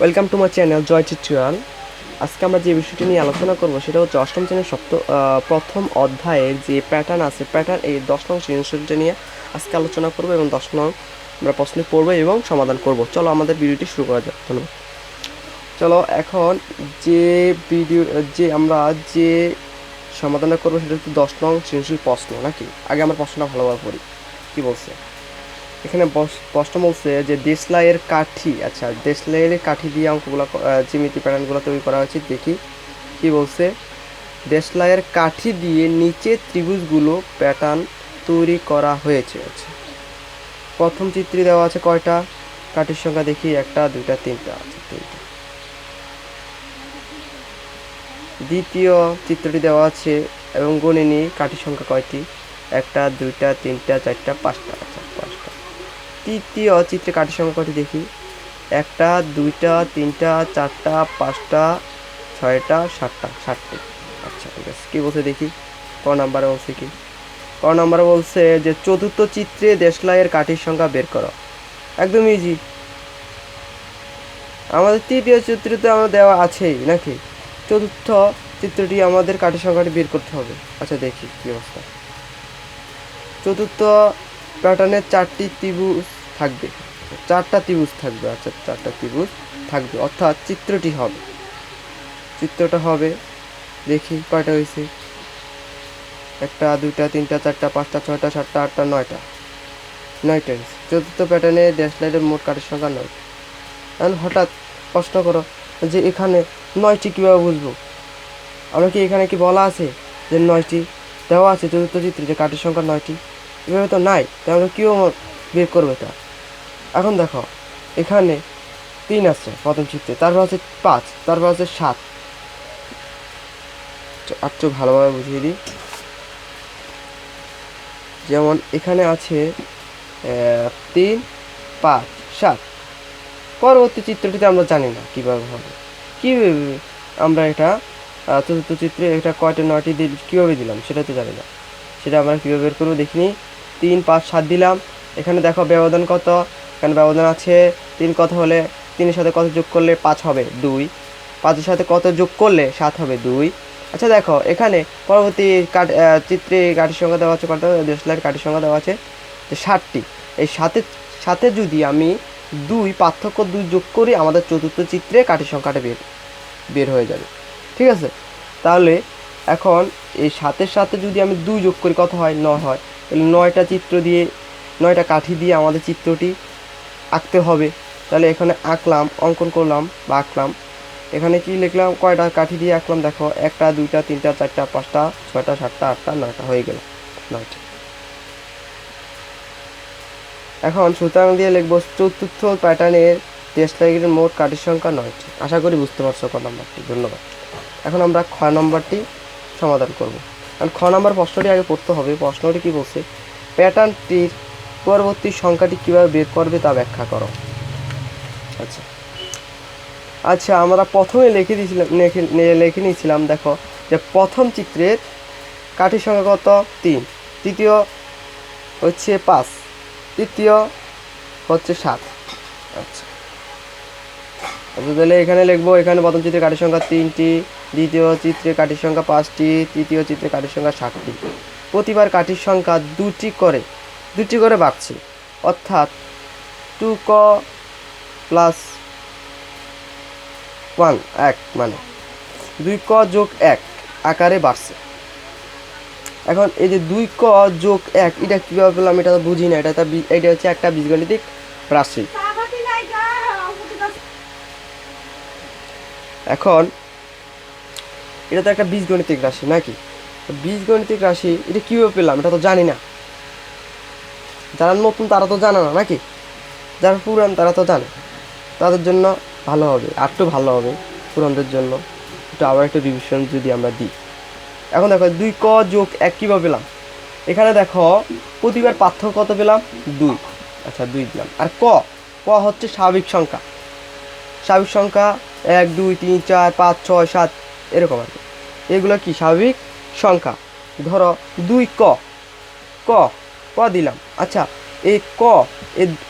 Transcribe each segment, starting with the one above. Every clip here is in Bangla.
Welcome to my channel Joy tutorial. আজকে আমরা যে বিষয়টি নিয়ে আলোচনা করব সেটা হচ্ছে অষ্টম শ্রেণীর প্রথম অধ্যায়ের যে প্যাটার্ন আছে, প্যাটার্ন এই 10 নং সৃজনশীলটা নিয়ে আজকে আলোচনা করব এবং 10 নং আমরা প্রশ্ন পড়বো এবং সমাধান করব। চলো আমাদের ভিডিওটি শুরু করা যাক। ধন্যবাদ। চলো এখন আমরা যে সমাধানটা করবো সেটা হচ্ছে 10 নং সৃজনশীল প্রশ্ন, নাকি? আগে আমরা প্রশ্নটা ভালোভাবে পড়ি কি বলছে। এখানে প্রশ্ন বলছে যে দেশলাইয়ের কাঠি, আচ্ছা দেশলাইয়ের কাঠি দিয়ে অঙ্কগুলো জ্যামিতি প্যাটার্নগুলো তৈরি করা হয়েছে। দেখি কি বলছে। দেশলাইয়ের কাঠি দিয়ে নিচে ত্রিভুজগুলো প্যাটার্ন তৈরি করা হয়েছে। আচ্ছা, প্রথম চিত্রে দেওয়া আছে কয়টা কাঠির সংখ্যা দেখি, 1 2 3 আছে 3টা। দ্বিতীয় চিত্রটি দেওয়া আছে এবং গণিনী কাঠির সংখ্যা কয়টি, 1 2 3 4 5টা। আচ্ছা 5টা। তৃতীয় চিত্রে কাঠির সংখ্যা কয়টি দেখি, 1 2 3 4 5টা 6টা 7টি। আচ্ছা ঠিক আছে, কী বলছে দেখি। ক নাম্বারে বলছে কি, ক নাম্বারে বলছে যে চতুর্থ চিত্রে দেশলাইয়ের কাঠির সংখ্যা বের করো। একদম ইজি, আমাদের তৃতীয় চিত্রতে আমার দেওয়া আছেই নাকি। চতুর্থ চিত্রটি আমাদের কাঠির সংখ্যাটি বের করতে হবে। আচ্ছা দেখি কী অবস্থা। চতুর্থ প্যাটার্নের 4টি ত্রিভুজ থাকবে, 4টা ত্রিভুজ থাকবে। আচ্ছা 4টা ত্রিভুজ থাকবে, অর্থাৎ চিত্রটা হবে দেখি কয়টা হয়েছে, 1 2 3 4 5 6 7 8 9টা হয়েছে। চতুর্থ প্যাটার্নে ড্যাশলাইনের মোট কাঠের সংখ্যা 9। এখন হঠাৎ প্রশ্ন করো যে এখানে 9টি কীভাবে বুঝবো। আমরা কি এখানে কি বলা আছে যে 9টি দেওয়া আছে চতুর্থ চিত্রে যে কাঠের সংখ্যা 9টি? এভাবে তো নাই, তাই আমরা কীভাবে বের করবো এটা। এখন দেখো এখানে 3 আছে প্রথম চিত্রে, তারপর আছে 5, তারপর আছে 7। একটু ভালোভাবে বুঝিয়ে দিই। যেমন এখানে আছে 3 5 7। পরবর্তী চিত্রটিতে আমরা জানি না কীভাবে হবে, কীভাবে আমরা এটা চতুর্থ চিত্রে এটা কয়টা 9টি কীভাবে দিলাম সেটা তো জানি না। সেটা আমরা কীভাবে বের করবো দেখিনি। 3 5 7 দিলাম। এখানে দেখো ব্যবধান কত, এখানে ব্যবধান আছে 3। কত হলে 3-এর সাথে কত যোগ করলে 5 হবে 2, 5-এর সাথে কত যোগ করলে 7 হবে 2। আচ্ছা দেখো এখানে পরবর্তী চিত্রে কাঠির সংখ্যা দেওয়া আছে কত, দেশলাইয়ের কাঠির সংখ্যা দেওয়া আছে 7টি। এই সাথে যদি আমি 2 পার্থক্য 2 যোগ করি, আমাদের চতুর্থ চিত্রে কাঠির সংখ্যাটা বের হয়ে যাবে। ঠিক আছে, তাহলে এখন এই 7-এর সাথে যদি আমি 2 যোগ করি কত হয়, 9 হয়। তাহলে 9টা কাঠি দিয়ে আমাদের চিত্রটি আঁকতে হবে। তাহলে এখানে অঙ্কন করলাম বা আঁকলাম। এখানে কি লিখলাম, কয়টা কাঠি দিয়ে আঁকলাম দেখো, 1 2 3 4 5 6 7 8 9টা হয়ে গেল 9টা। এখন সুতরাং দিয়ে লিখবো চতুর্থ প্যাটার্নের দেশলাইয়ের মোট কাঠির সংখ্যা 9টি। আশা করি বুঝতে পারছো ক নম্বরটি। ধন্যবাদ। এখন আমরা খ নম্বরটি সমাধান করব। কারণ খ নম্বর প্রশ্নটি আগে পড়তে হবে। প্রশ্নটি কি বলছে, প্যাটার্নটির পরবর্তী সংখ্যাটি কীভাবে বের করবে তা ব্যাখ্যা করো। আচ্ছা আমরা প্রথমে লিখে নিয়েছিলাম দেখো যে প্রথম চিত্রের কাঠির সংখ্যা কত, 3, তৃতীয় হচ্ছে 5, তৃতীয় হচ্ছে 7। আচ্ছা তাহলে এখানে লিখবো, এখানে প্রথম চিত্রে কাঠির সংখ্যা 3টি, দ্বিতীয় চিত্রে কাঠির সংখ্যা 5টি, তৃতীয় চিত্রে কাঠির সংখ্যা 7টি। প্রতিবার কাঠির সংখ্যা 2টি করে বাড়ছে, অর্থাৎ 2ক প্লাস 1 মানে 2ক যোগ 1 আকারে বাড়ছে। এখন এই যে 2ক যোগ 1 এটা কীভাবে পেলাম এটা তো বুঝি না। এটা হচ্ছে একটা বীজগণিতিক রাশি। এখন এটা তো একটা বীজগণিতিক রাশি নাকি, বীজগণিতিক রাশি এটা কীভাবে পেলাম এটা তো জানি না। যারা নতুন তারা তো জানে না নাকি, যারা পুরান তারা তো জানে। তাদের জন্য ভালো হবে, একটু ভালো হবে পুরানদের জন্য, একটু আবার একটু রিভিশন যদি আমরা দিই। এখন দেখো 2ক যোগ 1 কীভাবে পেলাম, এখানে দেখো প্রতিবার পার্থক্য কত পেলাম, 2। আচ্ছা 2 দিলাম। আর ক হচ্ছে স্বাভাবিক সংখ্যা 1 2 3 4 5 6 7 এরকম আর কি। এগুলো কি স্বাভাবিক সংখ্যা। ধরো 2ক দিলাম। আচ্ছা এই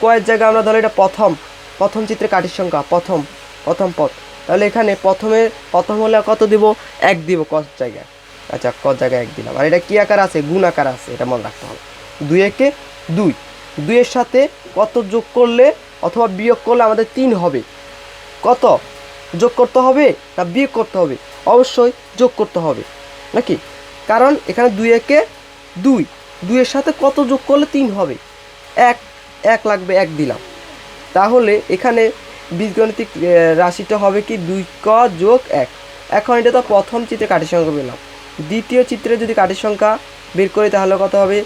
কয়ের জায়গায় আমরা ধরো এটা প্রথম চিত্রে কাঠির সংখ্যা, প্রথম প্রথম পদ, তাহলে এখানে প্রথম হলে কত দিব, 1 দিব ক জায়গায়। আচ্ছা, ক জায়গায় 1 দিলাম। আর এটা কি আকার আছে, গুণ আকার আছে, এটা মনে রাখতে হবে। 2 একে 2, 2 এর সাথে কত যোগ করলে অথবা বিয়োগ করলে আমাদের 3 হবে। কত যোগ করতে হবে না বিয়োগ করতে হবে? অবশ্যই যোগ করতে হবে নাকি, কারণ এখানে 2 একে 2, 2 এর সাথে কত যোগ করলে 3 হবে, 1 লাগবে, 1 দিলাম। তাহলে এখানে বীজগণিতিক রাশিটা হবে কি 2ক যোগ 1। এখন এটা তো প্রথম চিত্রে কাঠির সংখ্যা পেলাম, দ্বিতীয় চিত্রে যদি কাঠির সংখ্যা বের করি তাহলে কত হবে,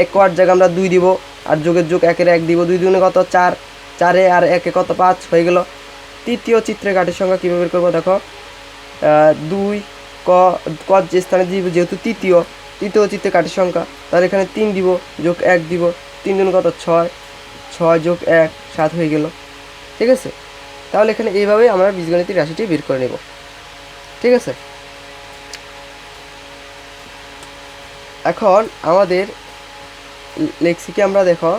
1 করার জায়গায় আমরা 2 দিব, আর যোগের যোগ 1 এর 1 দিব, 2 দুগুণে কত 4, 4 আর 1 কত 5 হয়ে গেল। তৃতীয় চিত্রে কাঠির সংখ্যা কীভাবে বের করবো দেখো, 2 ক যে স্থানে দিব, যেহেতু তৃতীয় চিত্রে কাঠির সংখ্যা, তাহলে এখানে 3 দিব, যোগ 1 দিব, 3 দুগুণে কত 6, 6 যোগ 1 7 হয়ে গেল। ঠিক আছে, তাহলে এখানে এইভাবেই আমরা বীজগণিতিক রাশিটি বের করে নেব। ঠিক আছে, এখন আমাদের লেখছি কি আমরা দেখো,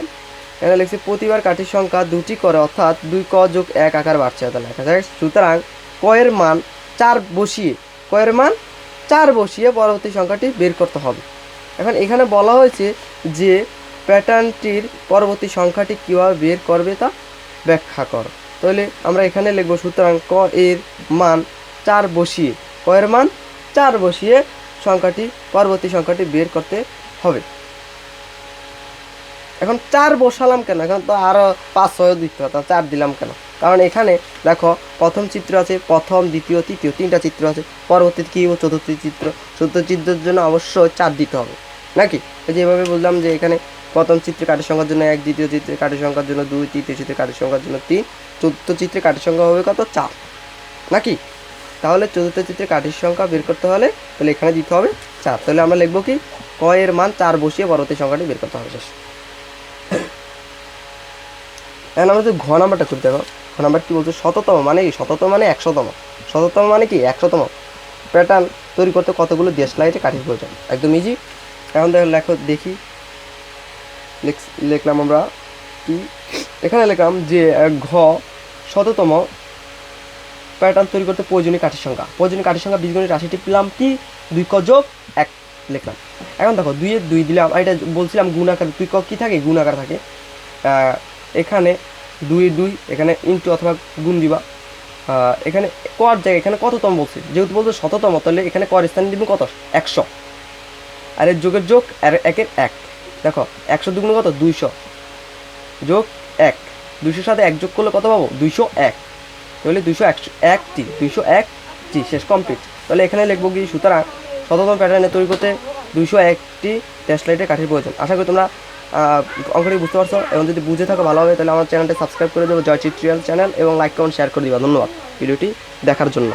এখানে লিখছি প্রতিবার কাঠির সংখ্যা 2টি করে, অর্থাৎ 2ক যোগ 1 আকার বাড়ছে, তাহলে লেখা যায়। সুতরাং কয়ের মান 4 বসিয়ে, কয়ের মান 4 বসিয়ে পরবর্তী সংখ্যাটি বের করতে হবে। এখন এখানে বলা হয়েছে যে প্যাটার্নটির পরবর্তী সংখ্যাটি কীভাবে বের করবে তা ব্যাখ্যা করো। তাহলে আমরা এখানে লিখব, সুতরাং ক এর মান 4 বসিয়ে, ক এর মান 4 বসিয়ে পরবর্তী সংখ্যাটি বের করতে হবে। এখন 4 বসালাম কেন, এখন তো আরও 5-6 দিতে হতো, 4 দিলাম কেন? কারণ এখানে দেখো প্রথম চিত্র আছে, প্রথম দ্বিতীয় তৃতীয় 3টা চিত্র আছে, পরবর্তীতে কী চতুর্থ চিত্রের জন্য অবশ্যই 4 দিতে হবে নাকি। যেভাবে বললাম যে এখানে প্রথম চিত্রে কাঠির সংখ্যার জন্য 1, দ্বিতীয় চিত্রে কাঠির সংখ্যার জন্য 2, তৃতীয় চিত্রে কাঠির সংখ্যার জন্য 3, চতুর্থ চিত্রে কাঠির সংখ্যা হবে কত 4 নাকি। তাহলে চতুর্থ চিত্রে কাঠির সংখ্যা বের করতে হলে তাহলে এখানে দিতে হবে 4। তাহলে আমরা লিখব কি, ক এর মান 4 বসিয়ে পরবর্তী সংখ্যাটি বের করতে হবে। শেষ। এখন আমরা যদি ঘ নাম্বারটা করি, দেখো ঘ নাম্বার কী বলছে, শততম মানে কি, শততম মানে 100তম, শততম মানে কি 100তম প্যাটার্ন তৈরি করতে কতগুলো দেশলাইটে কাঠির প্রয়োজন, একদম ইজি। এখন দেখো দেখি লিখলাম আমরা কি, এখানে লিখলাম যে ঘ শততম প্যাটার্ন তৈরি করতে প্রয়োজনীয় কাঠির সংখ্যা, বীজগণিত রাশিটি পেলাম কি 2ক যোগ 1 লিখলাম। এখন দেখো 2 এর 2 দিলাম, এটা বলছিলাম গুণ আকার, 2ক কী থাকে, গুণ আকার থাকে। এখানে 2 এর 2, এখানে ইন্টু অথবা গুণ দিবা। এখানে কর জায়গায় এখানে কততম বলছে, যেহেতু বলছে শততম, তাহলে এখানে কর স্থানে দিব কত 100, আর এর যোগের যোগ আর 1 এর 1। দেখো 100 দুগুণ কত 200, যোগ 1, 200 সাথে 1 যোগ করলে কত পাবো 201, তাহলে 201টি, 201টি শেষ কমপ্লিট। তাহলে এখানে লিখবো কি, সুতরাং শততম প্যাটার্নে তৈরি করতে 201টি দেশলাইটের কাঠির প্রয়োজন। আশা করি তোমরা অঙ্কটি বুঝতে পারছো, এবং যদি বুঝে থাকো ভালো হবে, তাহলে আমার চ্যানেলটি সাবস্ক্রাইব করে দেবো, জয় টিউটোরিয়াল চ্যানেল, এবং লাইক কমেন্ট শেয়ার করে দিবা। ধন্যবাদ ভিডিওটি দেখার জন্য।